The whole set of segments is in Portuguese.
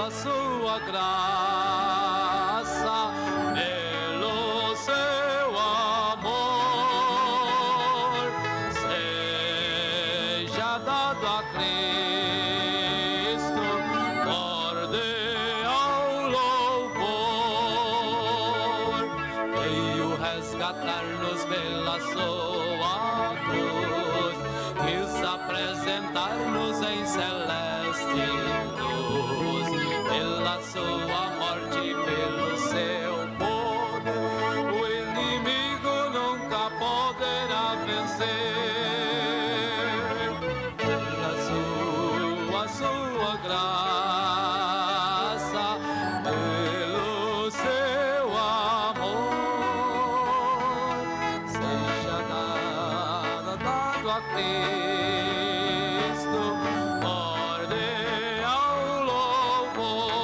pela sua graça, pelo seu amor, seja dado a Cristo cordial louvor. Veio resgatar-nos pela sua cruz, quis apresentar-nos em celeste luz, pela sua morte e pelo seu poder, o inimigo nunca poderá vencer. Pela sua graça, pelo seu amor, seja dado a Cristo cordial louvor.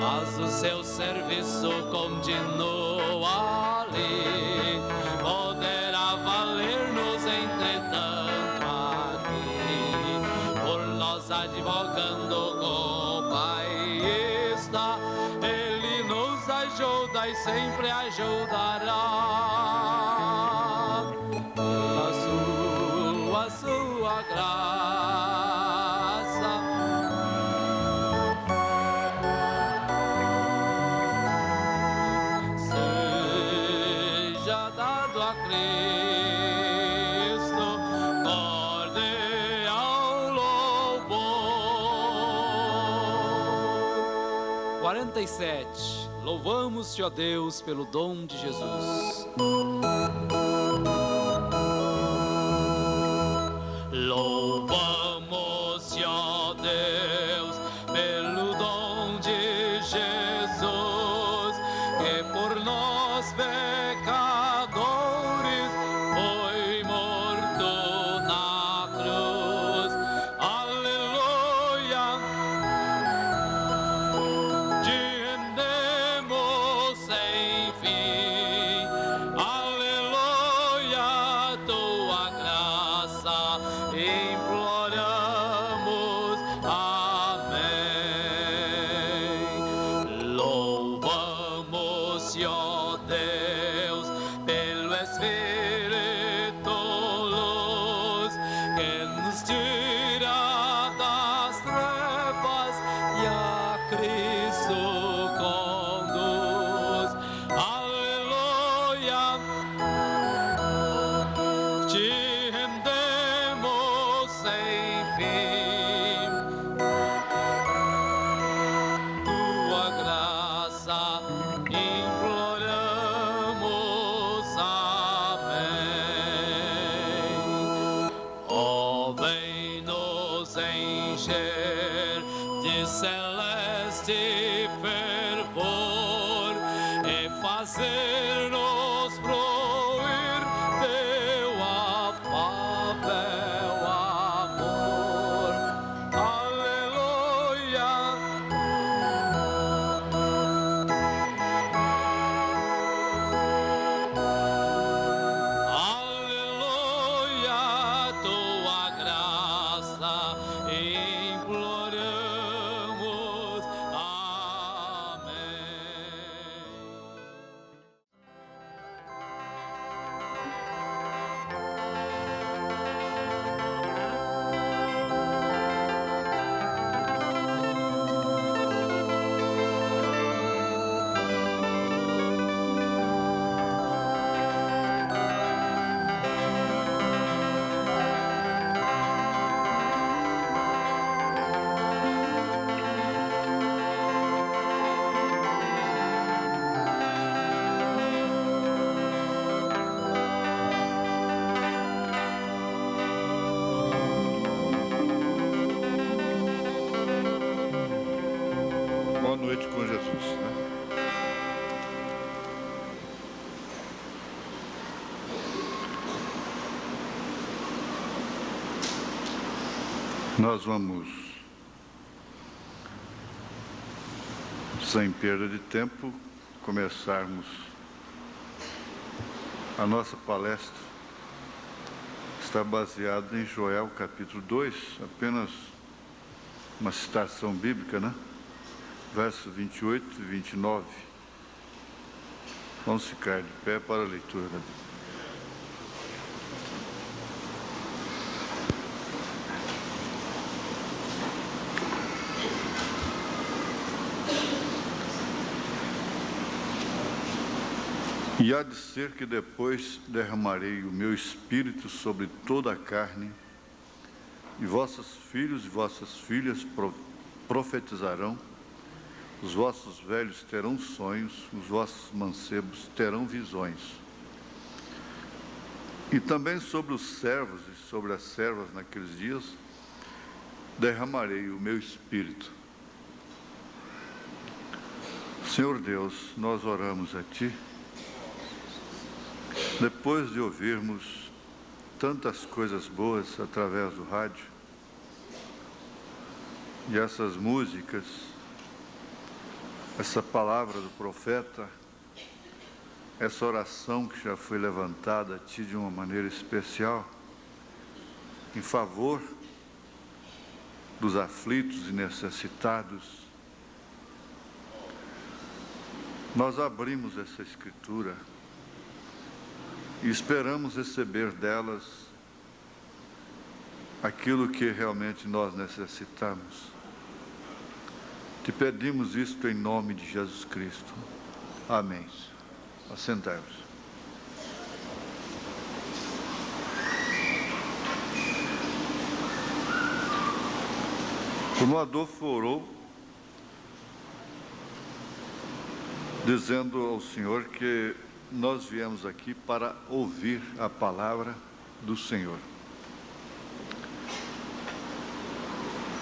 Mas o seu serviço continua ali, poderá valer-nos entretanto aqui, por nós advogando com o Pai está. Ele nos ajuda e sempre ajudará. Pela sua graça, seja dado a Cristo cordial louvor. 47. Louvamos-te, ó Deus, pelo dom de Jesus. Louvamos-te, ó Deus, pelo dom de Jesus, que por nós pecadores foi morto na cruz. Aleluia, te rendemos sem fim. Aleluia, tua graça imploramos, amém. Louvamos-te, ó Deus, pelo Espírito luz, que nos tira das trevas e a Cristo conduz. Aleluia, te rendemos sem fim. Tua graça imploramos, amém. Ó, vem nos encher de celeste fervor e fazer-nos fruir teu afável amor. Aleluia, aleluia, tua graça imploramos, amém. Boa noite com Jesus, né? Nós vamos, sem perda de tempo, começarmos a nossa palestra. Está baseada em Joel capítulo 2, apenas uma citação bíblica, né? Verso 28 e 29. Vamos ficar de pé para a leitura da Bíblia. E há de ser que depois derramarei o meu espírito sobre toda a carne, e vossos filhos e vossas filhas profetizarão, os vossos velhos terão sonhos, os vossos mancebos terão visões. E também sobre os servos e sobre as servas naqueles dias derramarei o meu espírito. Senhor Deus, nós oramos a Ti, depois de ouvirmos tantas coisas boas através do rádio, e essas músicas, essa palavra do profeta, essa oração que já foi levantada a Ti de uma maneira especial, em favor dos aflitos e necessitados, nós abrimos essa Escritura e esperamos receber delas aquilo que realmente nós necessitamos. Te pedimos isto em nome de Jesus Cristo. Amém. Assentai-vos. O irmão Adolfo orou, dizendo ao Senhor que nós viemos aqui para ouvir a palavra do Senhor.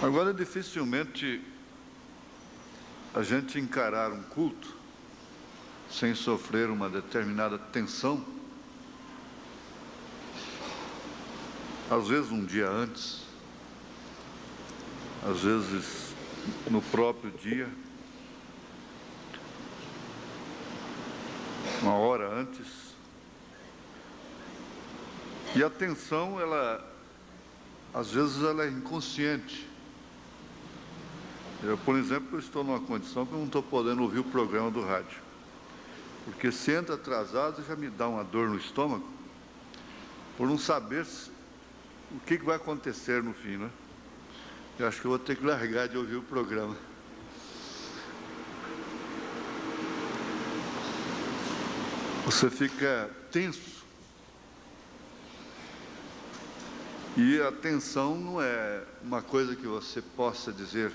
Agora, dificilmente a gente encarar um culto sem sofrer uma determinada tensão, às vezes um dia antes, às vezes no próprio dia, uma hora antes. E a tensão, às vezes ela é inconsciente. Eu, por exemplo, estou numa condição que eu não estou podendo ouvir o programa do rádio, porque se entra atrasado já me dá uma dor no estômago, por não saber o que vai acontecer no fim, né? Eu acho que eu vou ter que largar de ouvir o programa. Você fica tenso. E a tensão não é uma coisa que você possa dizer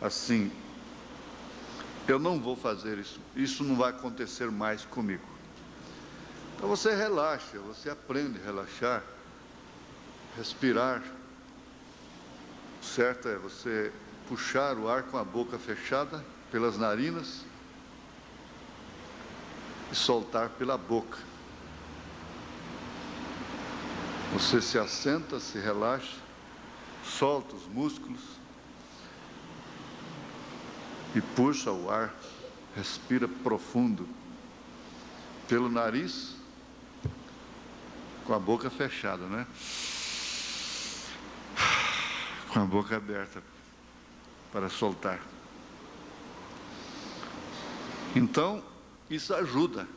assim: eu não vou fazer isso, isso não vai acontecer mais comigo. Então você relaxa, você aprende a relaxar, respirar. O certo é você puxar o ar com a boca fechada pelas narinas e soltar pela boca. Você se assenta, se relaxa, solta os músculos e puxa o ar, respira profundo pelo nariz, com a boca fechada, né? Com a boca aberta para soltar. Então, isso ajuda.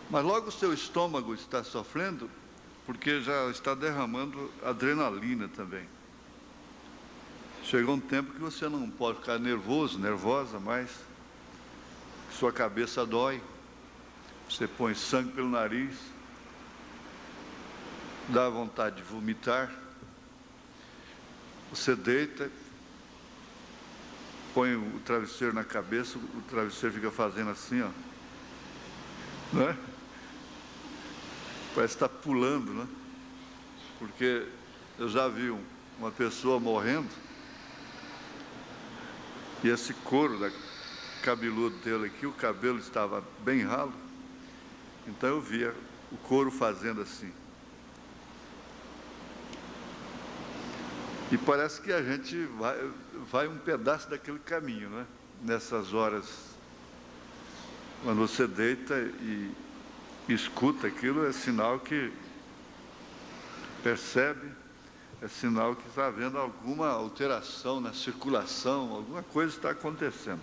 Mas logo o seu estômago está sofrendo, porque já está derramando adrenalina também. Chegou um tempo que você não pode ficar nervoso, nervosa mais. Sua cabeça dói. Você põe sangue pelo nariz. Dá vontade de vomitar. Você deita, põe o travesseiro na cabeça, o travesseiro fica fazendo assim, ó. Não é? Parece que está pulando, né? Porque eu já vi uma pessoa morrendo e esse couro cabeludo dele aqui, o cabelo estava bem ralo, então eu via o couro fazendo assim. E parece que a gente vai um pedaço daquele caminho, né? Nessas horas, quando você deita e escuta aquilo, é sinal que percebe é sinal que está havendo alguma alteração na circulação, alguma coisa está acontecendo.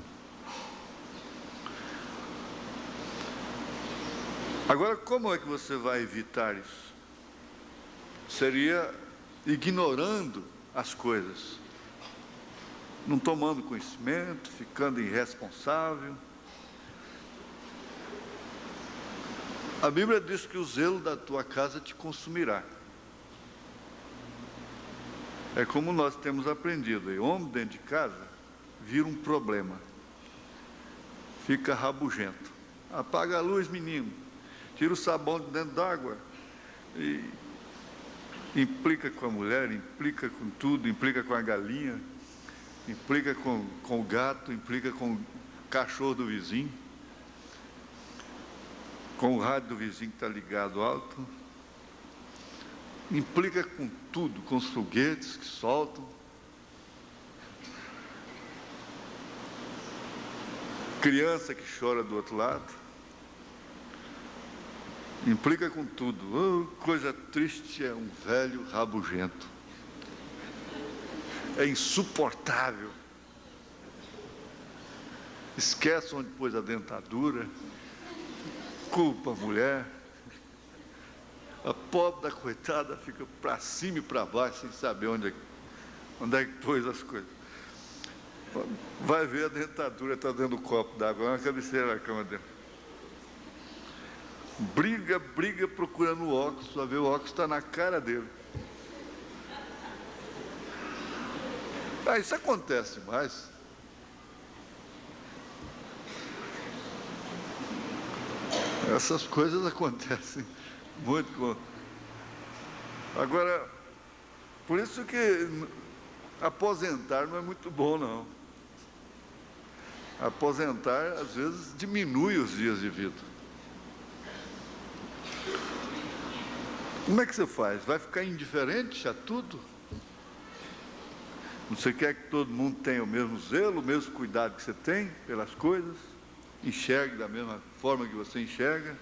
Agora, como é que você vai evitar isso? Seria ignorando as coisas, não tomando conhecimento, ficando irresponsável. A Bíblia diz que o zelo da tua casa te consumirá. É como nós temos aprendido, o homem dentro de casa vira um problema, fica rabugento. Apaga a luz, menino, tira o sabão de dentro d'água, e implica com a mulher, implica com tudo, implica com a galinha, implica com o gato, implica com o cachorro do vizinho, com o rádio do vizinho que está ligado alto, implica com tudo, com os foguetes que soltam, criança que chora do outro lado, implica com tudo. Oh, coisa triste é um velho rabugento, é insuportável, esquece onde pôs a dentadura, culpa a mulher, a pobre da coitada fica para cima e para baixo sem saber onde é que pôs as coisas. Vai ver, a dentadura está dentro do copo d'água, na cabeceira da cama dele. Briga procurando o óculos, para ver o óculos está na cara dele. Isso acontece mais. Essas coisas acontecem muito com... Agora, por isso que aposentar não é muito bom, não. Aposentar, às vezes, diminui os dias de vida. Como é que você faz? Vai ficar indiferente a tudo? Você quer que todo mundo tenha o mesmo zelo, o mesmo cuidado que você tem pelas coisas? Enxergue da mesma forma que você enxerga?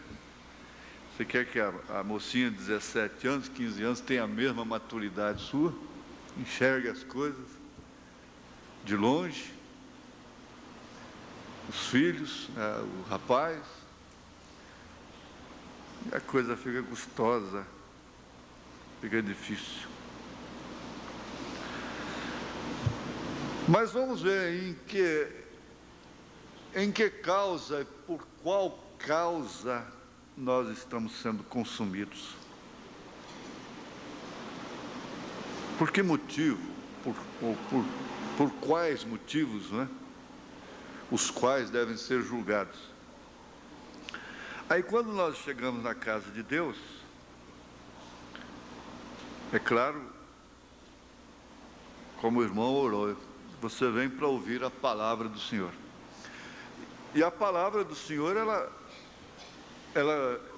Você quer que a mocinha de 17 anos, 15 anos, tenha a mesma maturidade sua? Enxergue as coisas de longe? Os filhos, o rapaz? E a coisa fica custosa, fica difícil. Mas vamos ver em que causa, por qual causa nós estamos sendo consumidos. Por que motivo? Por quais motivos, né? Os quais devem ser julgados. Aí quando nós chegamos na casa de Deus, é claro, como o irmão orou, você vem para ouvir a palavra do Senhor. E a palavra do Senhor, ela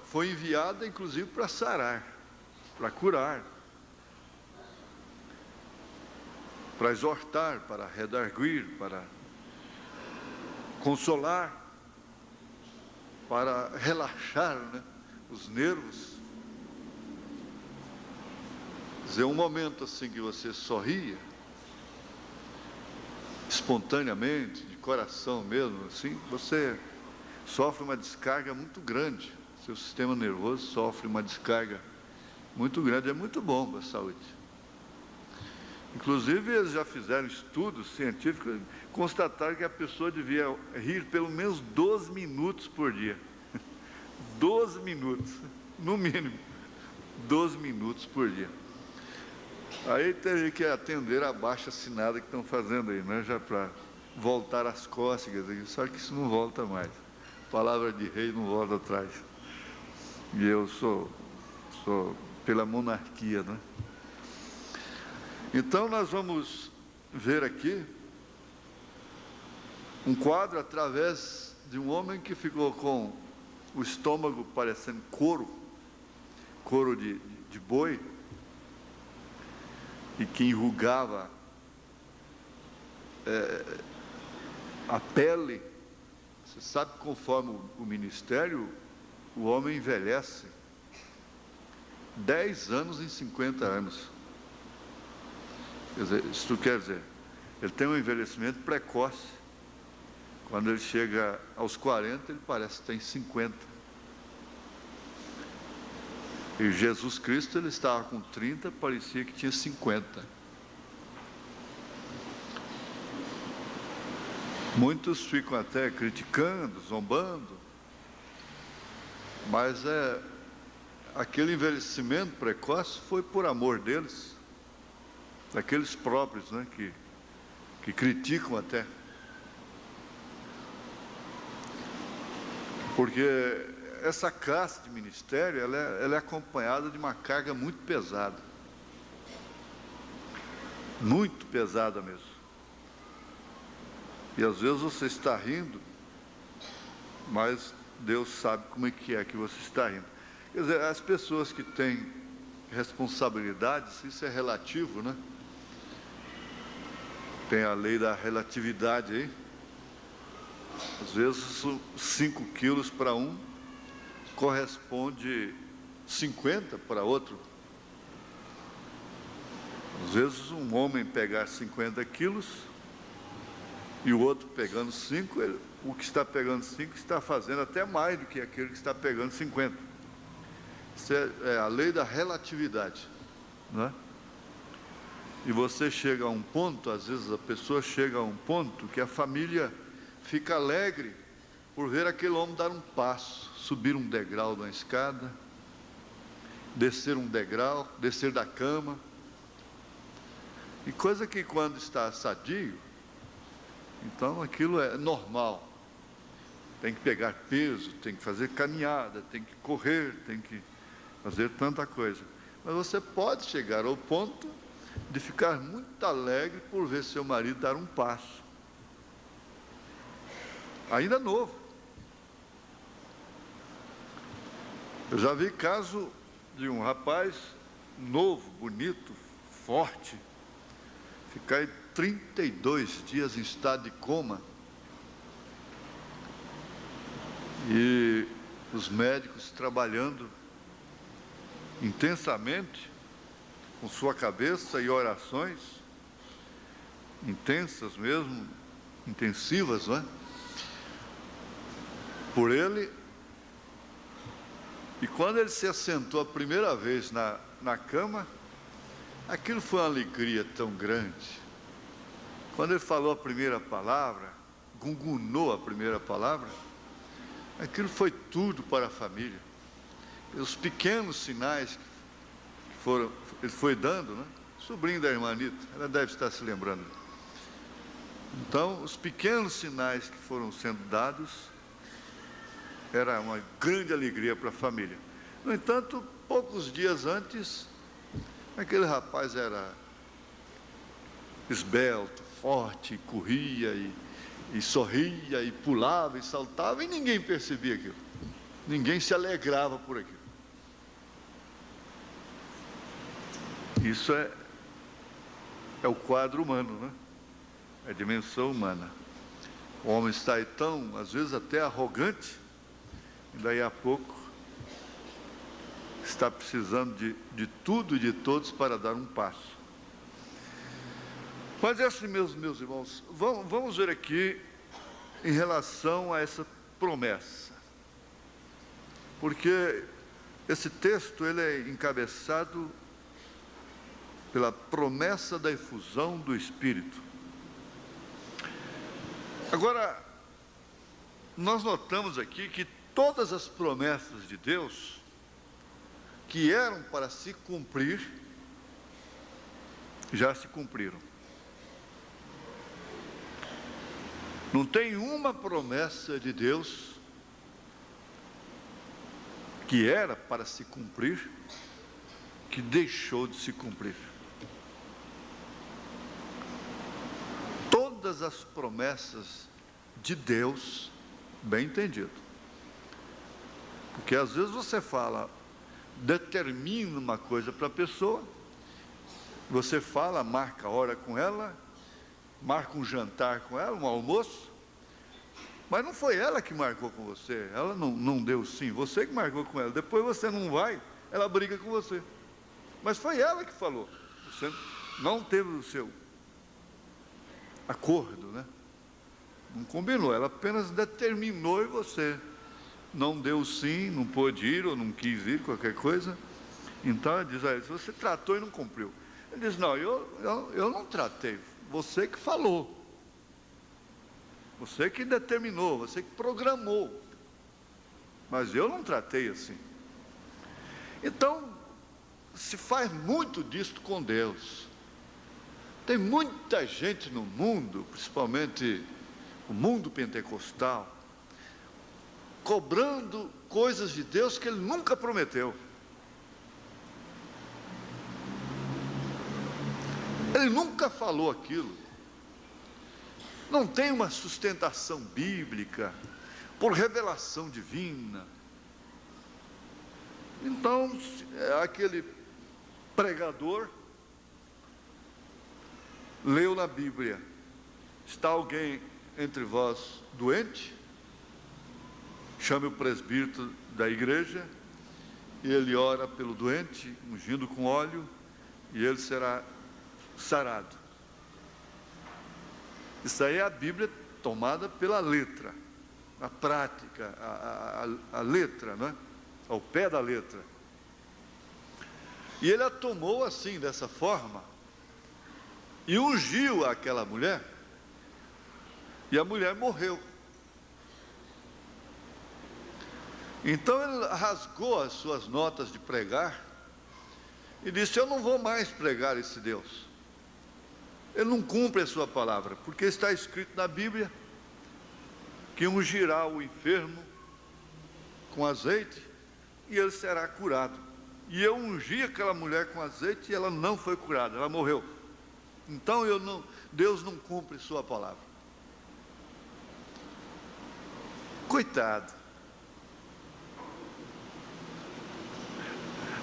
foi enviada inclusive para sarar, para curar, para exortar, para redarguir, para consolar, para relaxar, né, os nervos. Dizer, um momento assim que você sorria, espontaneamente, de coração mesmo, assim, você sofre uma descarga muito grande. Seu sistema nervoso sofre uma descarga muito grande. É muito bom para a saúde. Inclusive, eles já fizeram estudos científicos, constataram que a pessoa devia rir pelo menos 12 minutos por dia. 12 minutos, no mínimo, 12 minutos por dia. Aí teve que atender a baixa-assinada que estão fazendo aí, né? Já para voltar às cócegas, só que isso não volta mais. Palavra de rei não volta atrás. E eu sou pela monarquia, né? Então nós vamos ver aqui um quadro através de um homem que ficou com o estômago parecendo couro de boi, e que enrugava a pele. Você sabe que conforme o ministério, o homem envelhece 10 anos em 50 anos. Quer dizer, isso quer dizer, ele tem um envelhecimento precoce. Quando ele chega aos 40, ele parece que tem 50. E Jesus Cristo, ele estava com 30, parecia que tinha 50. Muitos ficam até criticando, zombando, mas aquele envelhecimento precoce foi por amor deles, daqueles próprios, né, que criticam até. Porque essa classe de ministério, ela é acompanhada de uma carga muito pesada. Muito pesada mesmo. E às vezes você está rindo, mas Deus sabe como é que você está rindo. Quer dizer, as pessoas que têm responsabilidades, isso é relativo, né? Tem a lei da relatividade aí. Às vezes 5 quilos para um corresponde 50 para outro. Às vezes um homem pegar 50 quilos e o outro pegando 5, o que está pegando 5 está fazendo até mais do que aquele que está pegando 50. Isso é a lei da relatividade, né? E você chega a um ponto, às vezes a pessoa chega a um ponto que a família fica alegre por ver aquele homem dar um passo, subir um degrau da escada, descer um degrau, descer da cama. E coisa que quando está sadio, então aquilo é normal. Tem que pegar peso, tem que fazer caminhada, tem que correr, tem que fazer tanta coisa. Mas você pode chegar ao ponto de ficar muito alegre por ver seu marido dar um passo. Ainda novo. Eu já vi caso de um rapaz novo, bonito, forte, ficar 32 dias em estado de coma. E os médicos trabalhando intensamente, com sua cabeça e orações, intensas mesmo, intensivas, não é? Por ele. E quando ele se assentou a primeira vez na cama, aquilo foi uma alegria tão grande. Quando ele falou a primeira palavra, gungunou a primeira palavra, aquilo foi tudo para a família. E os pequenos sinais que ele foi dando, né? Sobrinho da irmã Anita, ela deve estar se lembrando. Então, os pequenos sinais que foram sendo dados, era uma grande alegria para a família. No entanto, poucos dias antes, aquele rapaz era esbelto, forte, corria e sorria, e pulava e saltava, e ninguém percebia aquilo. Ninguém se alegrava por aquilo. Isso é o quadro humano, né? É a dimensão humana. O homem está aí tão, às vezes até arrogante, e daí a pouco está precisando de tudo e de todos para dar um passo. Mas é assim mesmo, meus irmãos. Vamos ver aqui em relação a essa promessa. Porque esse texto ele é encabeçado pela promessa da efusão do Espírito. Agora, nós notamos aqui que todas as promessas de Deus que eram para se cumprir, já se cumpriram. Não tem uma promessa de Deus que era para se cumprir, que deixou de se cumprir. Todas as promessas de Deus, bem entendido. Porque às vezes você fala, determina uma coisa para a pessoa, você fala, marca a hora com ela, marca um jantar com ela, um almoço, mas não foi ela que marcou com você, ela não deu sim, você que marcou com ela, depois você não vai, ela briga com você, mas foi ela que falou, não teve o seu acordo, né? Não combinou, ela apenas determinou e você não deu sim, não pôde ir ou não quis ir, qualquer coisa. Então ela diz a ele: você tratou e não cumpriu. Ele diz: não, eu não tratei, você que falou, você que determinou, você que programou, mas eu não tratei assim. Então, se faz muito disso com Deus. Tem muita gente no mundo, principalmente o mundo pentecostal, cobrando coisas de Deus que Ele nunca prometeu. Ele nunca falou aquilo. Não tem uma sustentação bíblica, por revelação divina. Então, aquele pregador leu na Bíblia: está alguém entre vós doente? Chame o presbítero da igreja, e ele ora pelo doente, ungindo com óleo, e ele será sarado. Isso aí é a Bíblia tomada pela letra, a prática, a letra, não é? Ao pé da letra. E ele a tomou assim, dessa forma, e ungiu aquela mulher, e a mulher morreu. Então ele rasgou as suas notas de pregar e disse: eu não vou mais pregar esse Deus. Ele não cumpre a sua palavra, porque está escrito na Bíblia que ungirá o enfermo com azeite e ele será curado. E eu ungi aquela mulher com azeite e ela não foi curada, ela morreu. Então Deus não cumpre sua palavra. Coitado.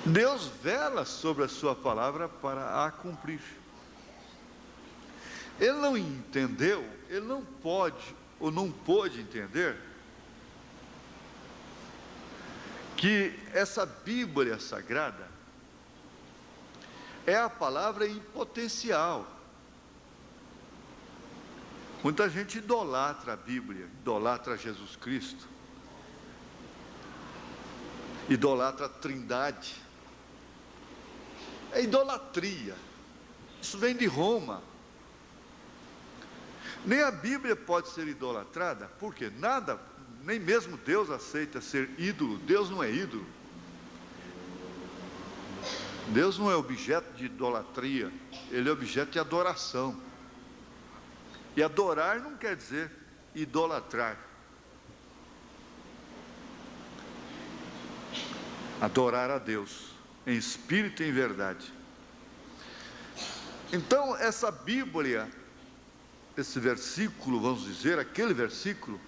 Deus vela sobre a sua palavra para a cumprir. Ele não entendeu, ele não pode ou não pôde entender que essa Bíblia Sagrada é a palavra em potencial. Muita gente idolatra a Bíblia, idolatra Jesus Cristo, idolatra a Trindade. É idolatria. Isso vem de Roma. Nem a Bíblia pode ser idolatrada, porque nada, nem mesmo Deus aceita ser ídolo. Deus não é ídolo. Deus não é objeto de idolatria, Ele é objeto de adoração. E adorar não quer dizer idolatrar. Adorar a Deus em espírito e em verdade. Então, essa Bíblia, esse versículo, vamos dizer, aquele versículo,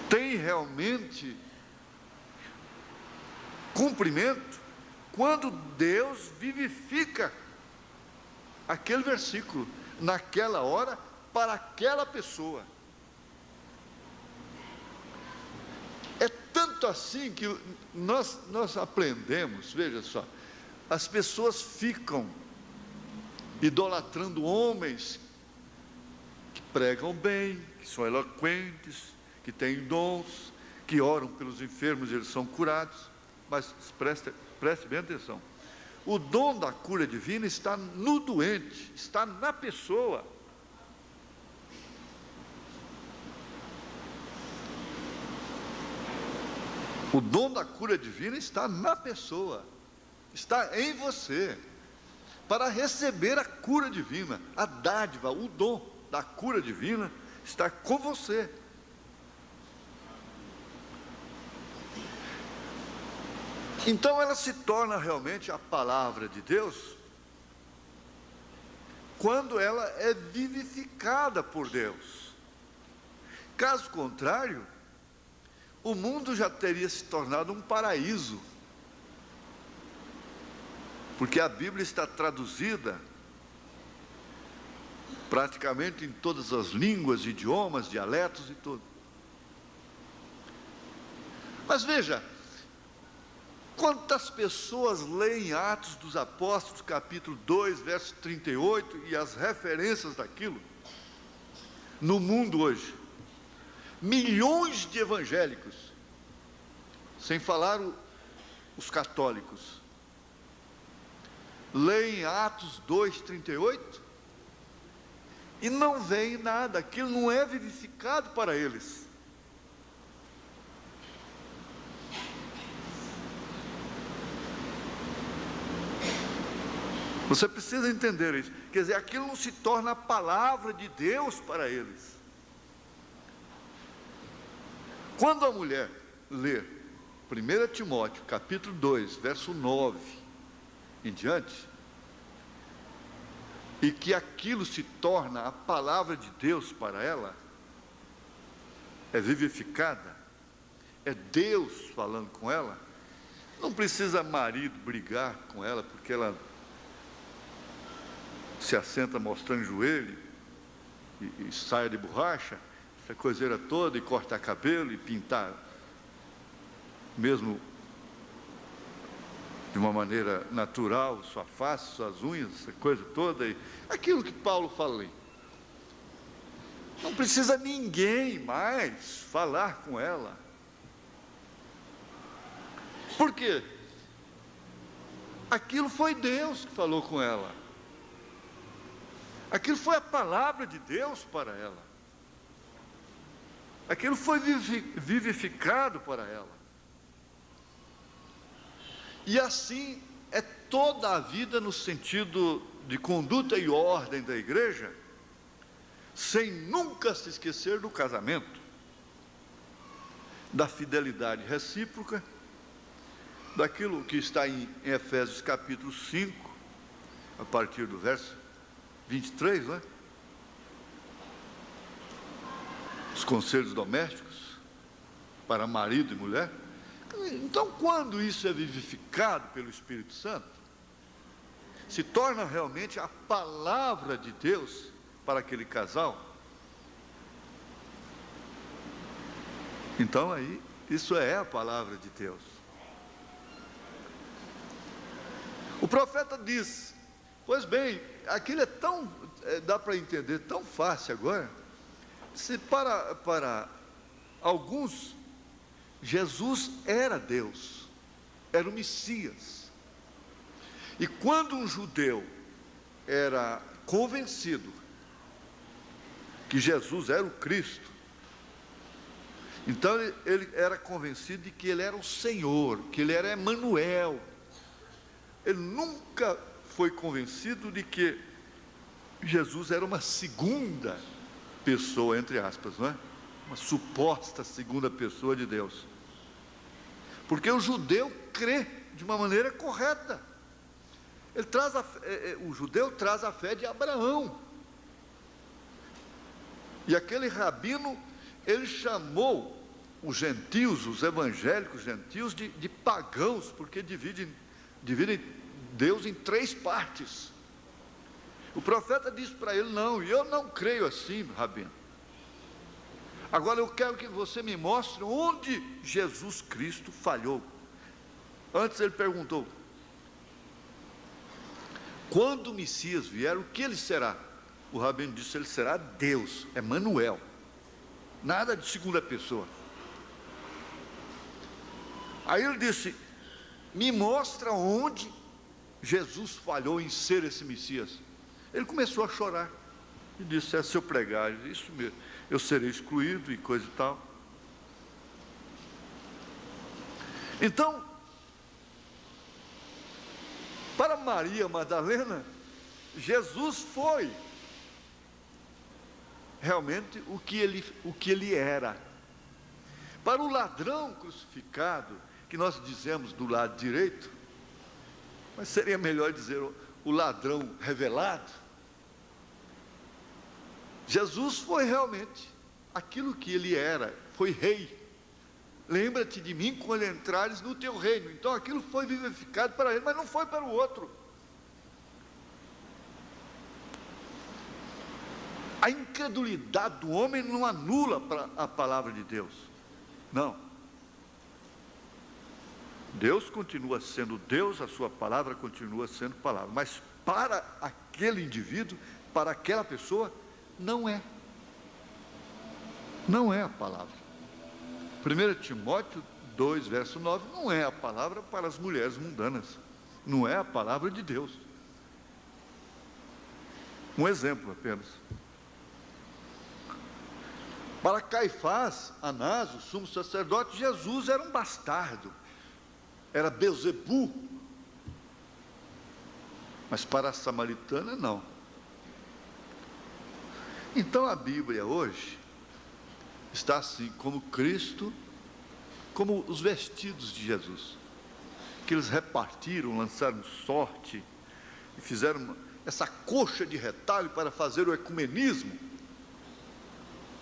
tem realmente cumprimento quando Deus vivifica aquele versículo, naquela hora, para aquela pessoa. É tanto assim que nós aprendemos, veja só, as pessoas ficam idolatrando homens que pregam bem, que são eloquentes, que têm dons, que oram pelos enfermos e eles são curados. Mas preste bem atenção, o dom da cura divina está no doente, está na pessoa. O dom da cura divina está na pessoa, está em você, para receber a cura divina, a dádiva, o dom da cura divina está com você. Então ela se torna realmente a palavra de Deus quando ela é vivificada por Deus. Caso contrário, o mundo já teria se tornado um paraíso, porque a Bíblia está traduzida praticamente em todas as línguas, idiomas, dialetos e tudo. Mas veja, Quantas pessoas leem Atos dos Apóstolos, capítulo 2, verso 38, e as referências daquilo? No mundo hoje, milhões de evangélicos, sem falar os católicos, leem Atos 2, 38, e não veem nada, aquilo não é vivificado para eles. Você precisa entender isso. Quer dizer, aquilo não se torna a palavra de Deus para eles. Quando a mulher lê 1 Timóteo, capítulo 2, verso 9 em diante, e que aquilo se torna a palavra de Deus para ela, é vivificada, é Deus falando com ela, não precisa marido brigar com ela, porque ela se assenta mostrando o joelho, e saia de borracha, essa coiseira toda, e cortar cabelo, e pintar, mesmo de uma maneira natural, sua face, suas unhas, essa coisa toda, e aquilo que Paulo fala ali. Não precisa ninguém mais falar com ela. Por quê? Aquilo foi Deus que falou com ela. Aquilo foi a palavra de Deus para ela. Aquilo foi vivificado para ela. E assim é toda a vida no sentido de conduta e ordem da igreja, sem nunca se esquecer do casamento, da fidelidade recíproca, daquilo que está em Efésios capítulo 5, a partir do verso 23, não é? Os conselhos domésticos para marido e mulher. Então, quando isso é vivificado pelo Espírito Santo, se torna realmente a palavra de Deus para aquele casal. Então aí, isso é a palavra de Deus. O profeta diz, pois bem, aquilo é tão, dá para entender tão fácil agora, se para alguns, Jesus era Deus, era o Messias. E quando um judeu era convencido que Jesus era o Cristo, então ele era convencido de que ele era o Senhor, que ele era Emanuel. Ele nunca foi convencido de que Jesus era uma segunda pessoa, entre aspas, não é? Uma suposta segunda pessoa de Deus. Porque o judeu crê de uma maneira correta. Ele traz o judeu traz a fé de Abraão. E aquele rabino, ele chamou os gentios, os evangélicos gentios, de pagãos, porque dividem Deus em três partes. O profeta disse para ele, não, e eu não creio assim, rabino. Agora eu quero que você me mostre onde Jesus Cristo falhou. Antes ele perguntou, quando o Messias vier, o que ele será? O rabino disse, ele será Deus, Emanuel. Nada de segunda pessoa. Aí ele disse, me mostra onde Jesus falhou em ser esse Messias. Ele começou a chorar e disse, se eu pregar isso mesmo, eu serei excluído e coisa e tal. Então, para Maria Madalena, Jesus foi realmente o que ele era. Para o ladrão crucificado, que nós dizemos do lado direito, mas seria melhor dizer o ladrão revelado, Jesus foi realmente aquilo que ele era, foi rei. Lembra-te de mim quando entrares no teu reino. Então aquilo foi vivificado para ele, mas não foi para o outro. A incredulidade do homem não anula a palavra de Deus. Não. Deus continua sendo Deus, a sua palavra continua sendo palavra, mas para aquele indivíduo, para aquela pessoa, não é. Não é a palavra. 1 Timóteo 2, verso 9, não é a palavra para as mulheres mundanas, não é a palavra de Deus. Um exemplo apenas. Para Caifás, Anás, o sumo sacerdote, Jesus era um bastardo, era Beelzebu. Mas para a samaritana, não. Então a Bíblia hoje está assim, como Cristo, como os vestidos de Jesus, que eles repartiram, lançaram sorte, e fizeram essa coxa de retalho para fazer o ecumenismo,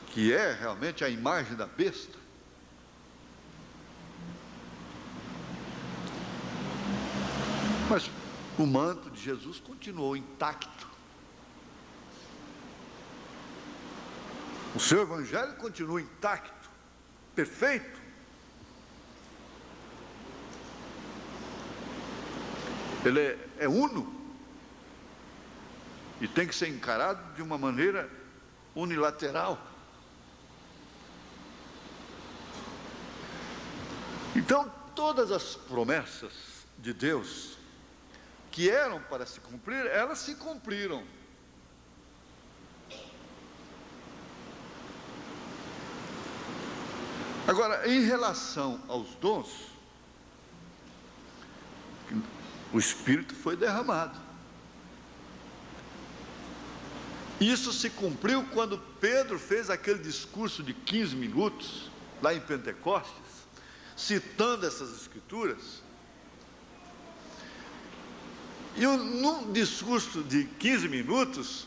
que é realmente a imagem da besta. Mas o manto de Jesus continuou intacto. O seu evangelho continua intacto, perfeito. Ele é uno e tem que ser encarado de uma maneira unilateral. Então, todas as promessas de Deus que eram para se cumprir, elas se cumpriram. Agora, em relação aos dons, o Espírito foi derramado. Isso se cumpriu quando Pedro fez aquele discurso de 15 minutos, lá em Pentecostes, citando essas Escrituras. E num discurso de 15 minutos,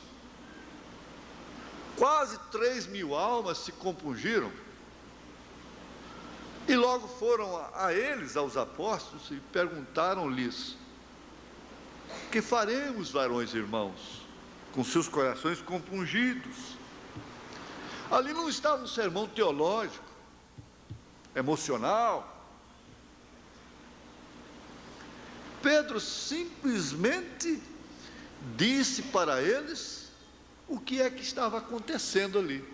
quase 3.000 almas se compungiram. E logo foram a eles, aos apóstolos, e perguntaram-lhes: que faremos, varões e irmãos, com seus corações compungidos? Ali não estava um sermão teológico, emocional. Pedro simplesmente disse para eles o que é que estava acontecendo ali.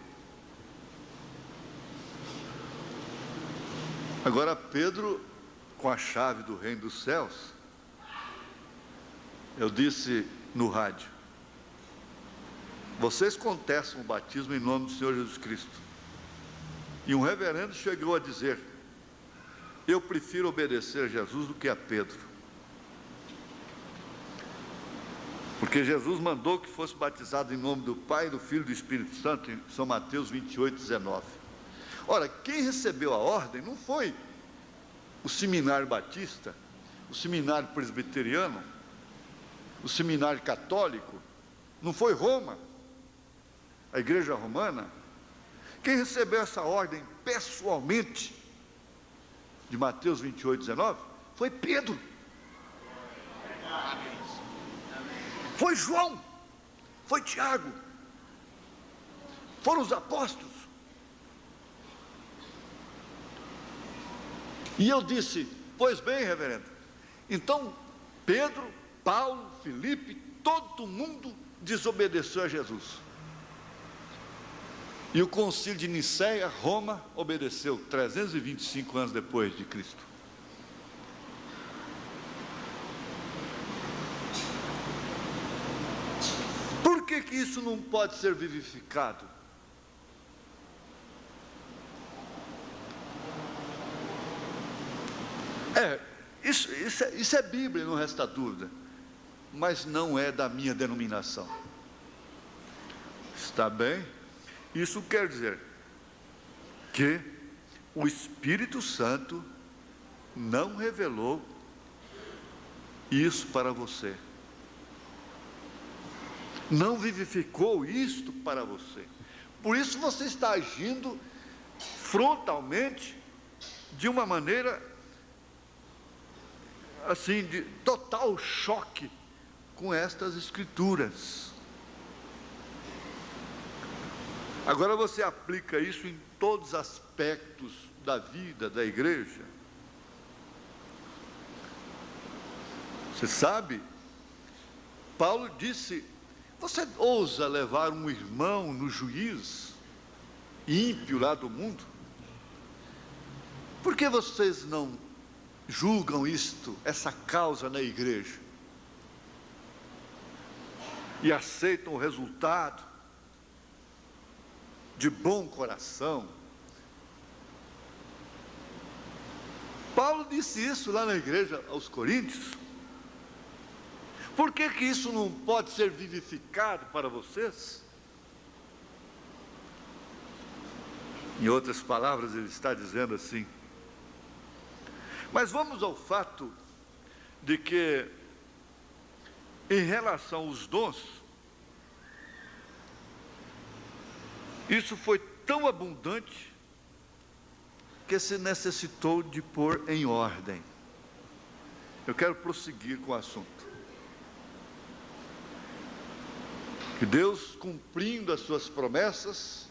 Agora Pedro, com a chave do reino dos céus, eu disse no rádio: vocês contestam o batismo em nome do Senhor Jesus Cristo. E um reverendo chegou a dizer: eu prefiro obedecer a Jesus do que a Pedro, porque Jesus mandou que fosse batizado em nome do Pai, do Filho e do Espírito Santo, em São Mateus 28, 19. Ora, quem recebeu a ordem não foi o seminário batista, o seminário presbiteriano, o seminário católico, não foi Roma, a igreja romana. Quem recebeu essa ordem pessoalmente, de Mateus 28, 19, foi Pedro. Foi João, foi Tiago, foram os apóstolos. E eu disse: pois bem, reverendo, então Pedro, Paulo, Filipe, todo mundo desobedeceu a Jesus. E o concílio de Nicéia, Roma, obedeceu 325 anos depois de Cristo. Por que isso não pode ser vivificado? Isso é Bíblia, não resta dúvida, mas não é da minha denominação. Está bem? Isso quer dizer que o Espírito Santo não revelou isso para você, não vivificou isto para você. Por isso você está agindo frontalmente, de uma maneira assim, de total choque com estas Escrituras. Agora você aplica isso em todos os aspectos da vida da igreja. Você sabe, Paulo disse: você ousa levar um irmão no juiz ímpio lá do mundo? Por que vocês não julgam isto, essa causa na igreja? E aceitam o resultado de bom coração. Paulo disse isso lá na igreja aos Coríntios. Por que que isso não pode ser vivificado para vocês? Em outras palavras, ele está dizendo assim. Mas vamos ao fato de que, em relação aos dons, isso foi tão abundante que se necessitou de pôr em ordem. Eu quero prosseguir com o assunto. Que Deus, cumprindo as suas promessas,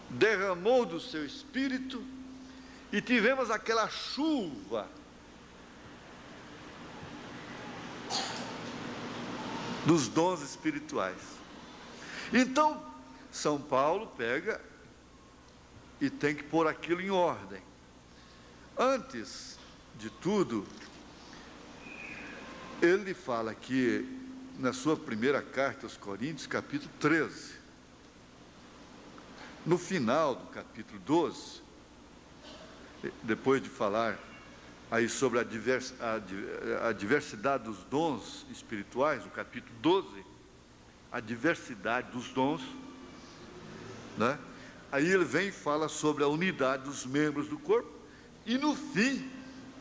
derramou do seu Espírito e tivemos aquela chuva dos dons espirituais. Então, São Paulo pega e tem que pôr aquilo em ordem. Antes de tudo, ele fala que na sua primeira carta aos Coríntios, capítulo 13, no final do capítulo 12, depois de falar aí sobre a diversidade dos dons espirituais, no capítulo 12, a diversidade dos dons, né? Aí ele vem e fala sobre a unidade dos membros do corpo, e no fim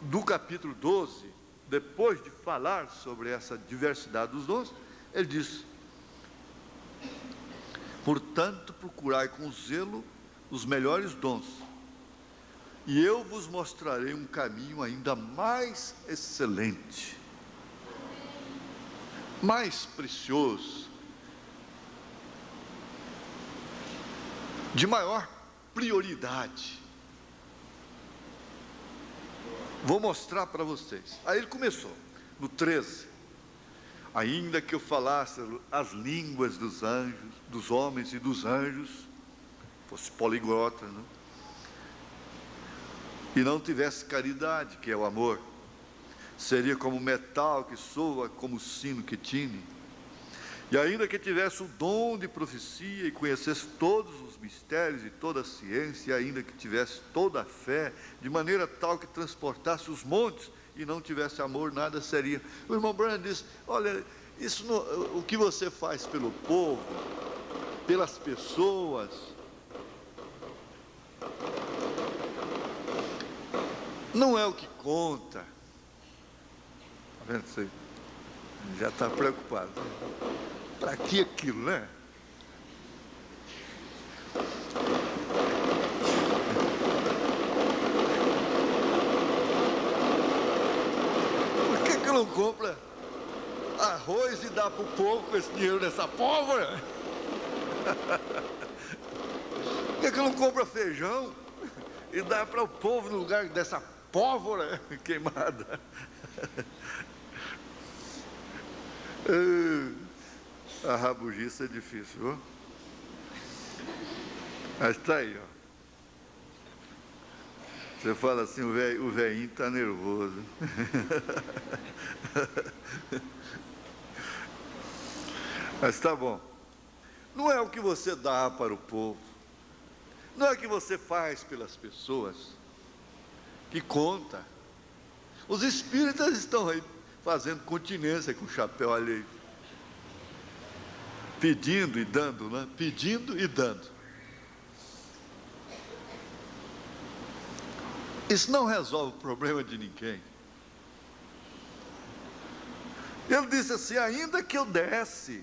do capítulo 12, depois de falar sobre essa diversidade dos dons, ele diz: portanto, procurai com zelo os melhores dons, e eu vos mostrarei um caminho ainda mais excelente, mais precioso, de maior prioridade. Vou mostrar para vocês. Aí ele começou, no 13. Ainda que eu falasse as línguas dos anjos, dos homens e dos anjos, fosse poliglota, né? E não tivesse caridade, que é o amor, seria como metal que soa, como sino que tine. E ainda que tivesse o dom de profecia e conhecesse todos os mistérios e toda a ciência, e ainda que tivesse toda a fé, de maneira tal que transportasse os montes, e não tivesse amor, nada seria. O irmão Branham disse: olha, isso não, o que você faz pelo povo, pelas pessoas, não é o que conta. Está vendo isso aí? Já está preocupado. Para que aquilo, né? Por que não compra arroz e dá para o povo com esse dinheiro dessa pólvora? Por que não compra feijão e dá para o povo no lugar dessa pólvora queimada? A rabugiça é difícil, viu? Mas está aí, ó. Você fala assim, o velhinho está nervoso. Mas está bom. Não é o que você dá para o povo, não é o que você faz pelas pessoas que conta. Os espíritas estão aí fazendo continência com o chapéu alheio, pedindo e dando, né? Pedindo e dando. Isso não resolve o problema de ninguém. Ele disse assim: ainda que eu desse,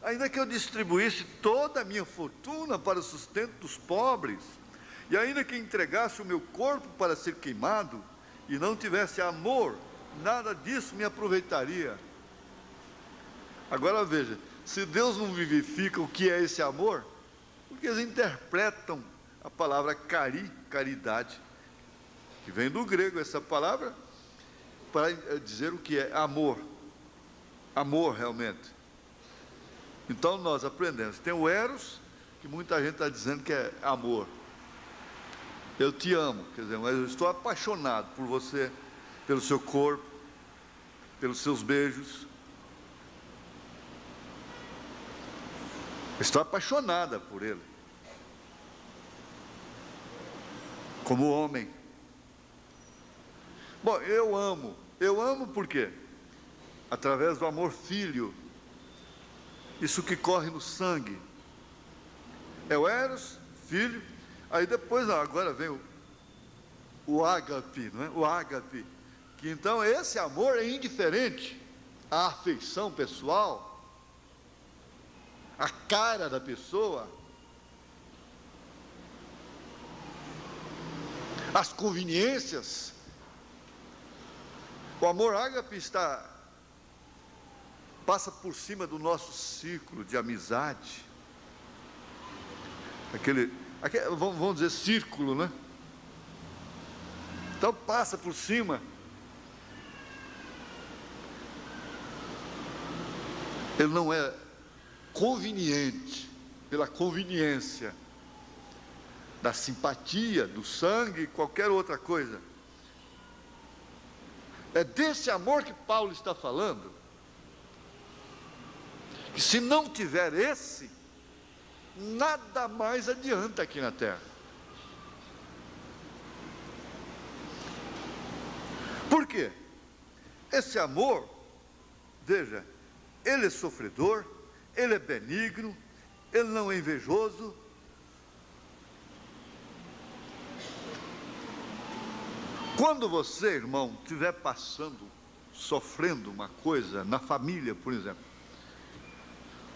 ainda que eu distribuísse toda a minha fortuna para o sustento dos pobres, e ainda que entregasse o meu corpo para ser queimado, e não tivesse amor, nada disso me aproveitaria. Agora veja, se Deus não vivifica o que é esse amor, porque eles interpretam a palavra caridade, que vem do grego essa palavra, para dizer o que é amor. Amor, realmente. Então, nós aprendemos. Tem o eros, que muita gente está dizendo que é amor. Eu te amo, quer dizer, mas eu estou apaixonado por você, pelo seu corpo, pelos seus beijos. Estou apaixonada por ele. Como homem. Bom, eu amo. Eu amo por quê? Através do amor filho. Isso que corre no sangue. É o eros, filho. Aí depois, agora vem o ágape, não é? O ágape. Que então esse amor é indiferente à afeição pessoal, à cara da pessoa, às conveniências. O amor ágape passa por cima do nosso círculo de amizade. Vamos dizer círculo, né? Então passa por cima. Ele não é conveniente pela conveniência da simpatia, do sangue, qualquer outra coisa. É desse amor que Paulo está falando. Que se não tiver esse, nada mais adianta aqui na terra. Por quê? Esse amor, veja, ele é sofredor, ele é benigno, ele não é invejoso. Quando você, irmão, estiver passando, sofrendo uma coisa na família, por exemplo,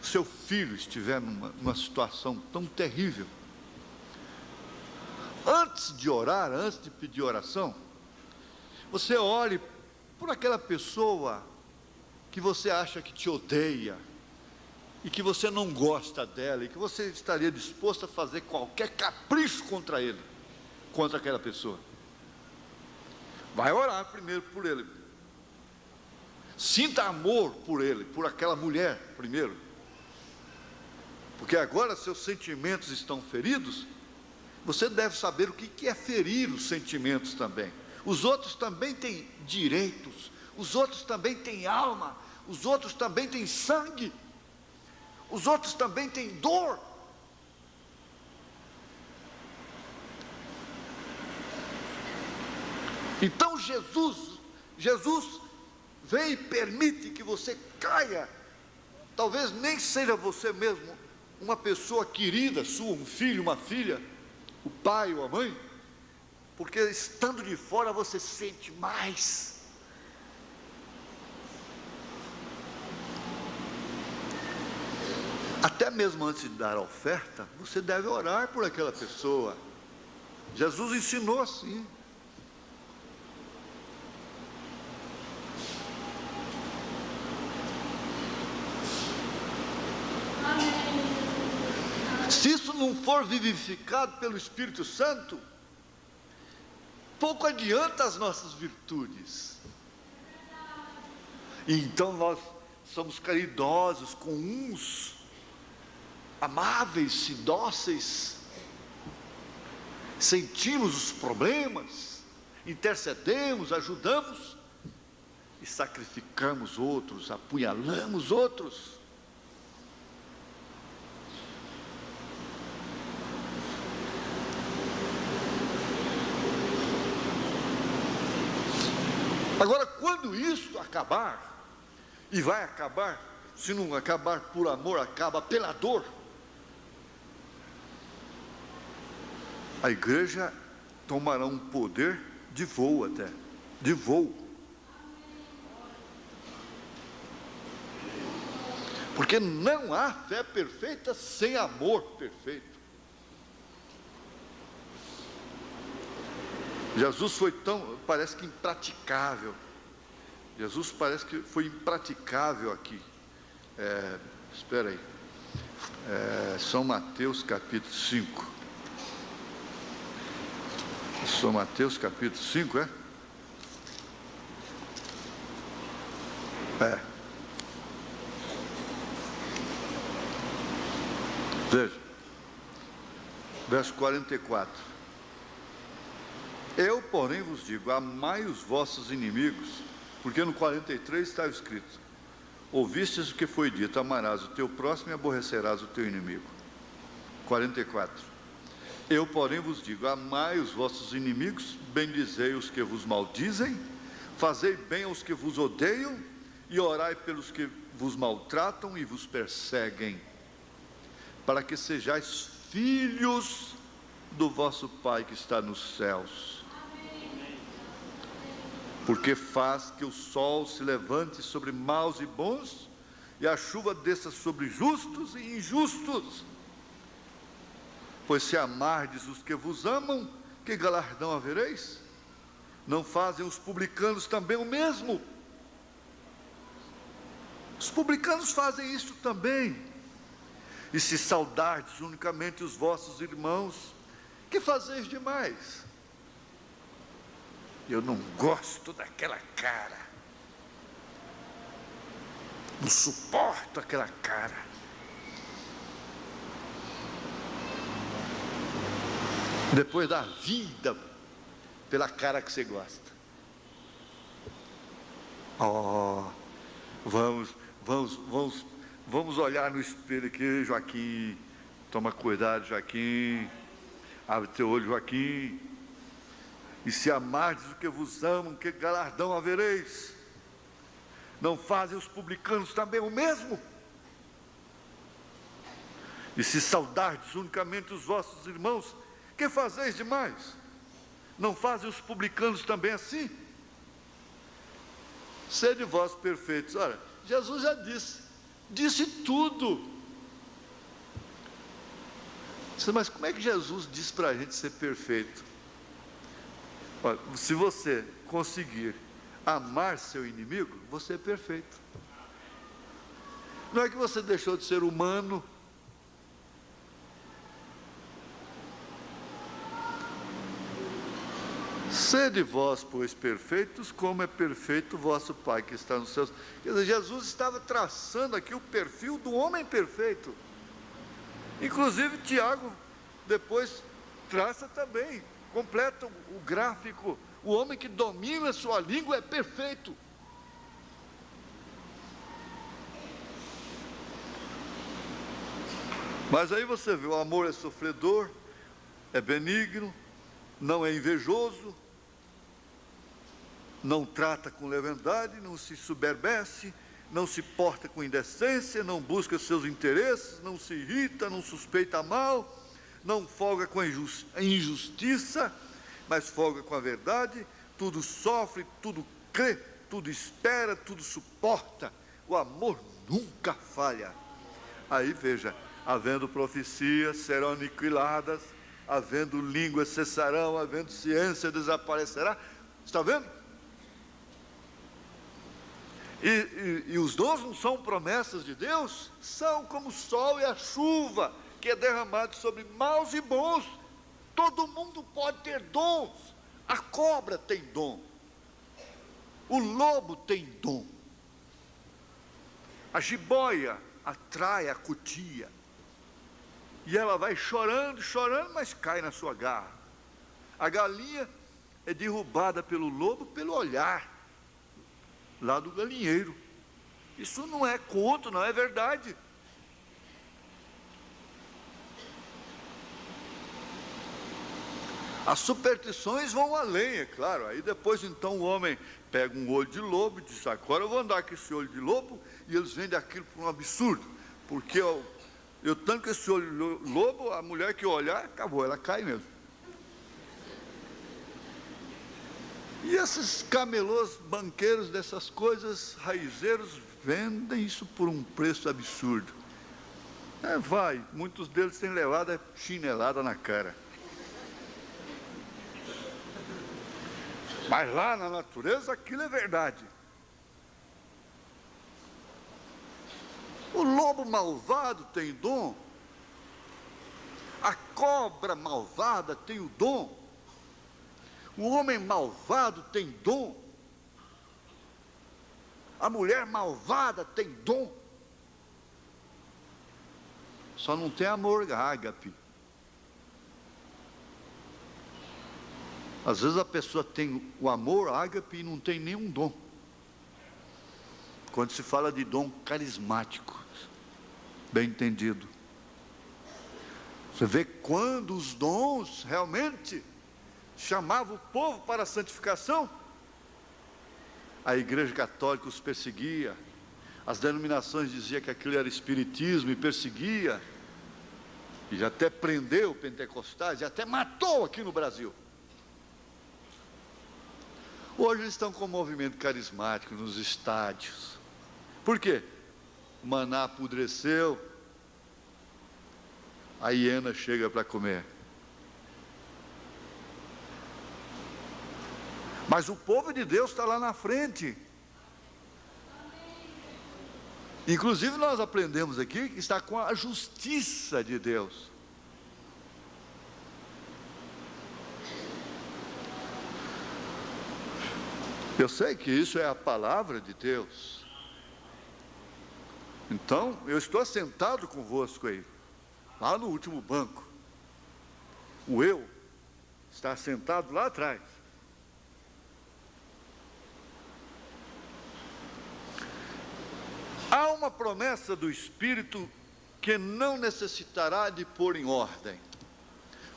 seu filho estiver numa situação tão terrível, antes de orar, antes de pedir oração, você ore por aquela pessoa que você acha que te odeia, e que você não gosta dela, e que você estaria disposto a fazer qualquer capricho contra ele, contra aquela pessoa. Vai orar primeiro por ele. Sinta amor por ele, por aquela mulher primeiro. Porque agora seus sentimentos estão feridos. Você deve saber o que é ferir os sentimentos também. Os outros também têm direitos. Os outros também têm alma. Os outros também têm sangue. Os outros também têm dor. Então Jesus vem e permite que você caia. Talvez nem seja você mesmo uma pessoa querida sua, um filho, uma filha, o pai ou a mãe, porque estando de fora você sente mais. Até mesmo antes de dar a oferta, você deve orar por aquela pessoa. Jesus ensinou assim. Se isso não for vivificado pelo Espírito Santo, pouco adianta as nossas virtudes. E então nós somos caridosos com uns, amáveis e dóceis, sentimos os problemas, intercedemos, ajudamos, e sacrificamos outros, apunhalamos outros. Agora, quando isso acabar, e vai acabar, se não acabar por amor, acaba pela dor, a igreja tomará um poder de voo até, de voo. Porque não há fé perfeita sem amor perfeito. Jesus foi parece que impraticável. Jesus parece que foi impraticável aqui. Espera aí. São Mateus capítulo 5. São Mateus capítulo 5, Veja, verso 44. Eu, porém, vos digo, amai os vossos inimigos, porque no 43 está escrito: ouvistes o que foi dito, amarás o teu próximo e aborrecerás o teu inimigo. 44. Eu, porém, vos digo, amai os vossos inimigos, bendizei os que vos maldizem, fazei bem aos que vos odeiam, e orai pelos que vos maltratam e vos perseguem, para que sejais filhos do vosso Pai que está nos céus. Porque faz que o sol se levante sobre maus e bons, e a chuva desça sobre justos e injustos. Pois se amardes os que vos amam, que galardão havereis? Não fazem os publicanos também o mesmo? Os publicanos fazem isso também. E se saudardes unicamente os vossos irmãos, que fazeis demais? Eu não gosto daquela cara, não suporto aquela cara. Depois da vida pela cara que você gosta. Vamos olhar no espelho aqui, Joaquim. Toma cuidado, Joaquim. Abre teu olho, Joaquim. E se amardes o que vos amam, que galardão havereis? Não fazem os publicanos também o mesmo? E se saudardes unicamente os vossos irmãos, que fazeis demais? Não fazem os publicanos também assim? Sede vós perfeitos. Olha, Jesus já disse tudo. Mas como é que Jesus disse para a gente ser perfeito? Olha, se você conseguir amar seu inimigo, você é perfeito. Não é que você deixou de ser humano. Sede vós, pois, perfeitos, como é perfeito o vosso Pai que está nos céus. Quer dizer, Jesus estava traçando aqui o perfil do homem perfeito. Inclusive, Tiago depois traça também, completa o gráfico. O homem que domina a sua língua é perfeito. Mas aí você vê, o amor é sofredor, é benigno, não é invejoso, não trata com leviandade, não se soberbece, não se porta com indecência, não busca seus interesses, não se irrita, não suspeita mal, não folga com a injustiça, mas folga com a verdade. Tudo sofre, tudo crê, tudo espera, tudo suporta. O amor nunca falha. Aí veja, havendo profecias serão aniquiladas, havendo línguas cessarão, havendo ciência desaparecerá. Está vendo? E os dons não são promessas de Deus? São como o sol e a chuva, que é derramado sobre maus e bons. Todo mundo pode ter dons. A cobra tem dom, o lobo tem dom, a jiboia atrai a cutia, e ela vai chorando, chorando, mas cai na sua garra. A galinha é derrubada pelo lobo pelo olhar lá do galinheiro. Isso não é conto, não é verdade. As superstições vão além, é claro. Aí depois então o homem pega um olho de lobo e diz: agora eu vou andar com esse olho de lobo, e eles vendem aquilo por um absurdo, porque eu tanto que esse olho de lobo, a mulher que olhar, acabou, ela cai mesmo. E esses camelôs, banqueiros dessas coisas, raizeiros, vendem isso por um preço absurdo. Muitos deles têm levado a chinelada na cara. Mas lá na natureza aquilo é verdade. O lobo malvado tem dom. A cobra malvada tem o dom. O homem malvado tem dom. A mulher malvada tem dom. Só não tem amor ágape. Às vezes a pessoa tem o amor ágape e não tem nenhum dom. Quando se fala de dom carismático, bem entendido. Você vê quando os dons realmente chamavam o povo para a santificação. A Igreja Católica os perseguia, as denominações diziam que aquilo era espiritismo e perseguia, e até prendeu pentecostais, e até matou aqui no Brasil. Hoje eles estão com o movimento carismático nos estádios. Por quê? O maná apodreceu, a hiena chega para comer. Mas o povo de Deus está lá na frente. Inclusive nós aprendemos aqui que está com a justiça de Deus. Eu sei que isso é a palavra de Deus. Então, eu estou sentado convosco aí, lá no último banco. O eu está sentado lá atrás. Há uma promessa do Espírito que não necessitará de pôr em ordem,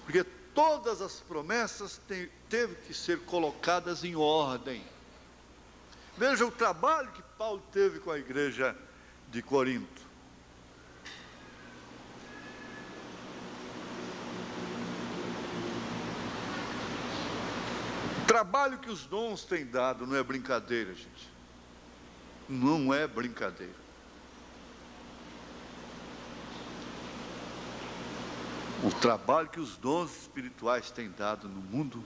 porque todas as promessas teve que ser colocadas em ordem. Veja o trabalho que Paulo teve com a igreja de Corinto. O trabalho que os dons têm dado não é brincadeira, gente. Não é brincadeira. O trabalho que os dons espirituais têm dado no mundo,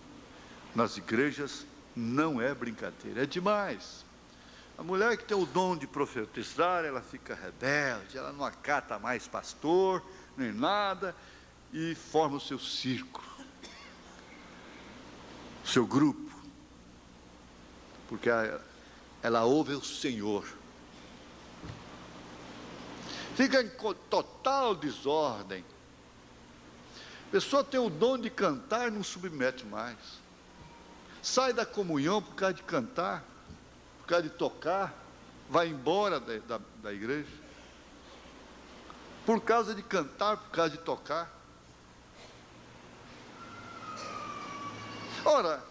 nas igrejas, não é brincadeira, é demais. A mulher que tem o dom de profetizar, ela fica rebelde, ela não acata mais pastor, nem nada, e forma o seu círculo, o seu grupo, porque ela ouve o Senhor. Fica em total desordem. A pessoa tem o dom de cantar e não submete mais. Sai da comunhão por causa de cantar, por causa de tocar, vai embora da igreja. Por causa de cantar, por causa de tocar. Ora,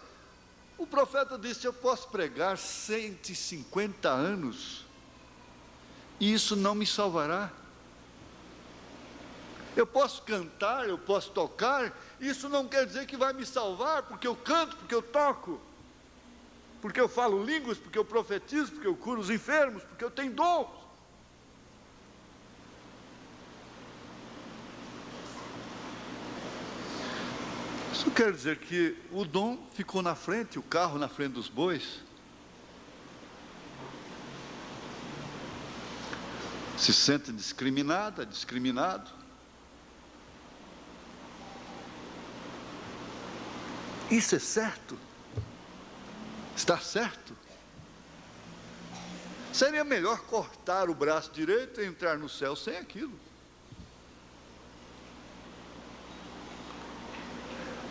o profeta disse: eu posso pregar 150 anos, e isso não me salvará. Eu posso cantar, eu posso tocar, isso não quer dizer que vai me salvar, porque eu canto, porque eu toco, porque eu falo línguas, porque eu profetizo, porque eu curo os enfermos, porque eu tenho dons. Isso quer dizer que o dom ficou na frente, o carro na frente dos bois. Se sente discriminada, discriminado. Isso é certo? Está certo? Seria melhor cortar o braço direito e entrar no céu sem aquilo.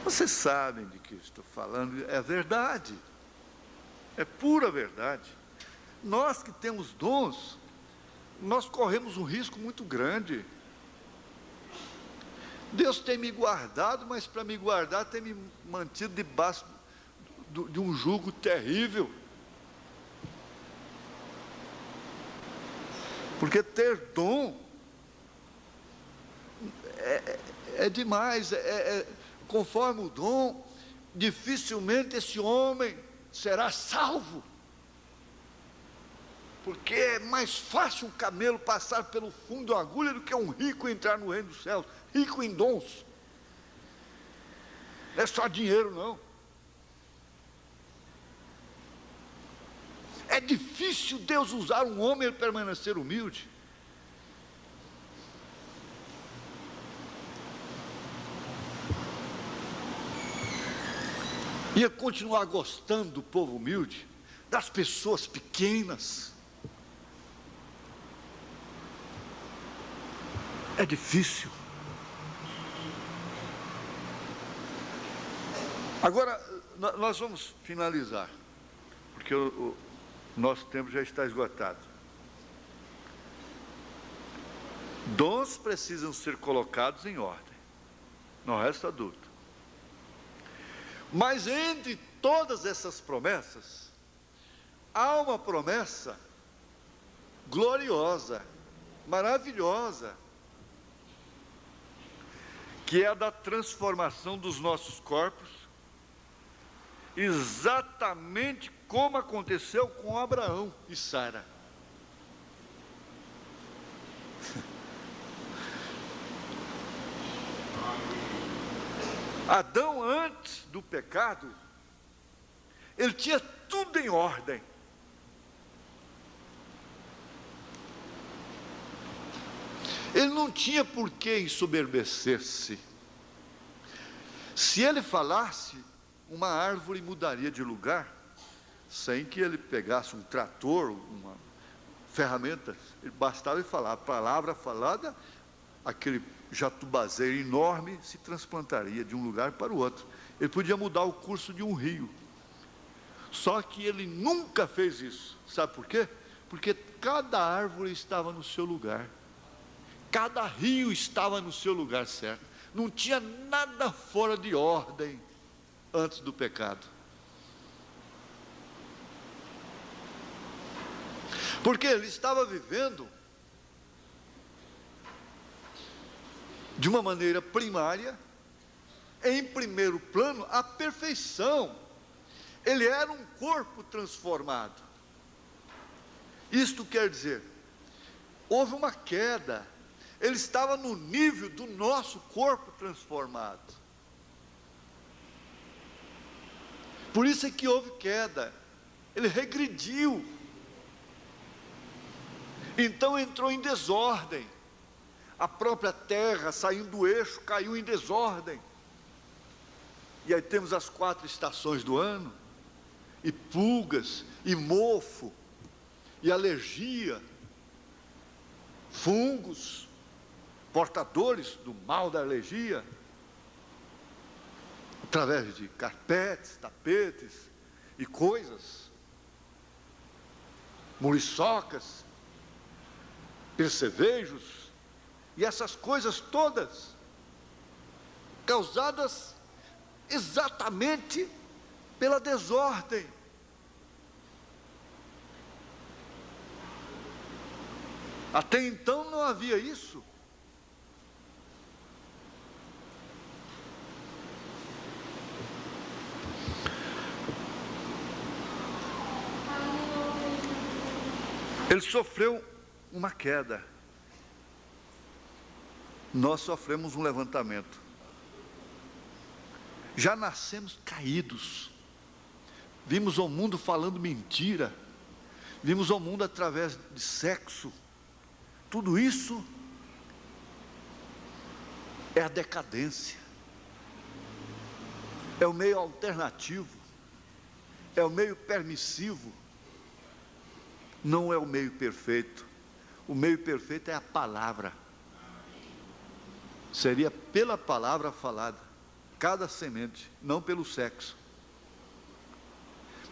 Vocês sabem de que eu estou falando, é verdade. É pura verdade. Nós que temos dons, nós corremos um risco muito grande. Deus tem me guardado, mas para me guardar tem me mantido debaixo de um jugo terrível. Porque ter dom é demais, conforme o dom, dificilmente esse homem será salvo. Porque é mais fácil um camelo passar pelo fundo de uma agulha do que um rico entrar no reino dos céus. Rico em dons. Não é só dinheiro, não. É difícil Deus usar um homem e permanecer humilde. Ia continuar gostando do povo humilde, das pessoas pequenas. É difícil. Agora, nós vamos finalizar, porque o nosso tempo já está esgotado. Dons precisam ser colocados em ordem, não resta dúvida. Mas entre todas essas promessas, há uma promessa gloriosa, maravilhosa, que é a da transformação dos nossos corpos, exatamente como aconteceu com Abraão e Sara. Adão, antes do pecado, ele tinha tudo em ordem. Ele não tinha por que ensoberbecer-se. Se ele falasse, uma árvore mudaria de lugar, sem que ele pegasse um trator, uma ferramenta. Ele bastava ele falar. A palavra falada, aquele jatubazeiro enorme se transplantaria de um lugar para o outro. Ele podia mudar o curso de um rio. Só que ele nunca fez isso. Sabe por quê? Porque cada árvore estava no seu lugar. Cada rio estava no seu lugar certo. Não tinha nada fora de ordem antes do pecado. Porque ele estava vivendo de uma maneira primária, em primeiro plano, a perfeição. Ele era um corpo transformado. Isto quer dizer, houve uma queda. Ele estava no nível do nosso corpo transformado. Por isso é que houve queda. Ele regrediu. Então entrou em desordem. A própria terra, saindo do eixo, caiu em desordem. E aí temos as 4 estações do ano, e pulgas, e mofo, e alergia, fungos, portadores do mal da alergia, através de carpetes, tapetes e coisas, muriçocas, percevejos, e essas coisas todas, causadas exatamente pela desordem. Até então não havia isso. Ele sofreu uma queda. Nós sofremos um levantamento. Já nascemos caídos. Vimos o mundo falando mentira. Vimos o mundo através de sexo. Tudo isso é a decadência. É o meio alternativo. É o meio permissivo. Não é o meio perfeito. O meio perfeito é a palavra. Seria pela palavra falada, cada semente, não pelo sexo.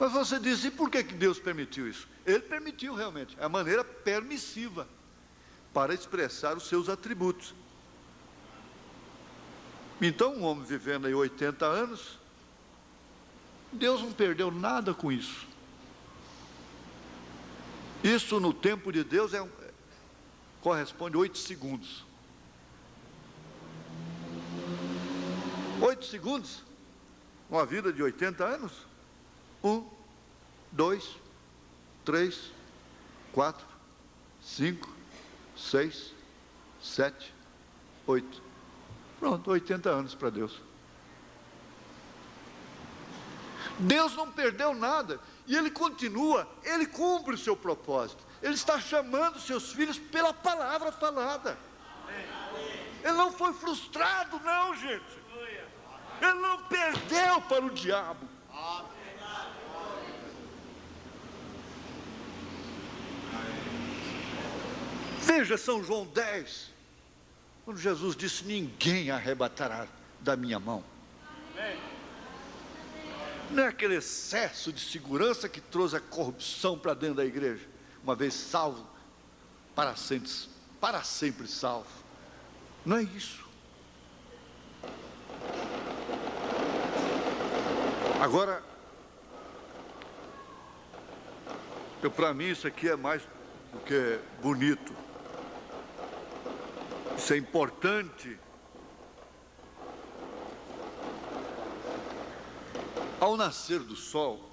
Mas você diz, e por que Deus permitiu isso? Ele permitiu realmente, é a maneira permissiva, para expressar os seus atributos. Então, um homem vivendo aí 80 anos, Deus não perdeu nada com isso. Isso no tempo de Deus corresponde a 8 segundos. 8 segundos, uma vida de 80 anos. 1, 2, 3, 4, 5, 6, 7, 8. Pronto, 80 anos para Deus. Deus não perdeu nada. E Ele continua, Ele cumpre o seu propósito. Ele está chamando seus filhos pela palavra falada. Ele não foi frustrado, não, gente. Ele não perdeu para o diabo. Veja São João 10. Quando Jesus disse: ninguém arrebatará da minha mão. Não é aquele excesso de segurança que trouxe a corrupção para dentro da igreja. Uma vez salvo, para sempre salvo. Não é isso. Agora, para mim isso aqui é mais do que bonito. Isso é importante. Ao nascer do sol,